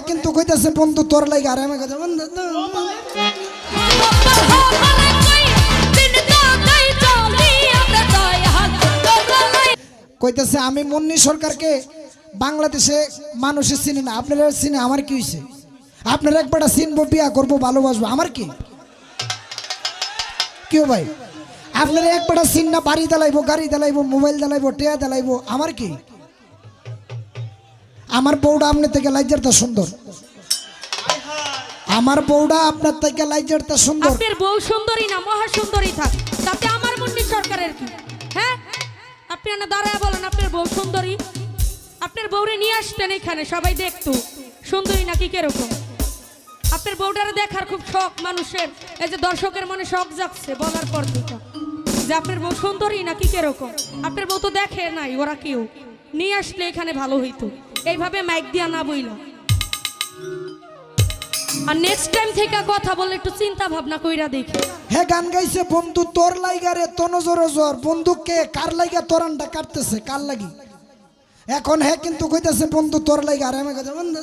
হ্যাঁ কিন্তু কইতাছে বন্ধু তোর লাগে আর আমি কথা বন্ধু কইতাছে আমি মুন্নি সরকারকে বাংলাদেশে মানুষের চিনি না, আপনারা চিনে আমার কি হয়েছে? আপনারা একবার চিনবো, বিয়া করবো, ভালোবাসবো, আমার কি কেউ ভাই? আপনারা একবার চিন না, বাড়ি দালাইবো, গাড়ি দালাইবো, মোবাইল দালাইবো, টেয়া দালাইবো, আমার কি? আমার বউটা আপনার থেকে লাইজারটা সুন্দর, আমার বউটা আপনার থেকে লাইজারটা সুন্দর। আপনার বউ সুন্দরী না মহা সুন্দরী থাক, তাতে আমার মুন্নি সরকারের কি? হ্যাঁ, আপনি না দাঁড়ায় বলেন আপনার বউ সুন্দরী। আপনার বউরে নিয়ে আসতেন এখানে, সবাই দেখতো সুন্দরী নাকি কিরকম। আপনার বউটারে দেখার খুব শখ মানুষের, এই যে দর্শকের মনে শখ জাগছে বলার পর থেকে যে আপনার বউ সুন্দরী নাকি কিরকম। আপনার বউ তো দেখে নাই, ওরা কেউ নিয়ে আসলে এখানে ভালো হইতো, এইভাবে মাইক দিয়া না বইলা। আর নেক্সট টাইম থেকে কথা বলে একটু চিন্তা ভাবনা কইরা দেখি। হ্যাঁ গান গাইছে বন্ধু তোর লাইগা রে তনজর জোর, বন্ধু কে কার লাইগা তোরানটা কাটতেছে কার লাগি? এখন হ্যাঁ কিন্তু কইতাছে বন্ধু তোর লাইগা আর আমি কথা বন্ধু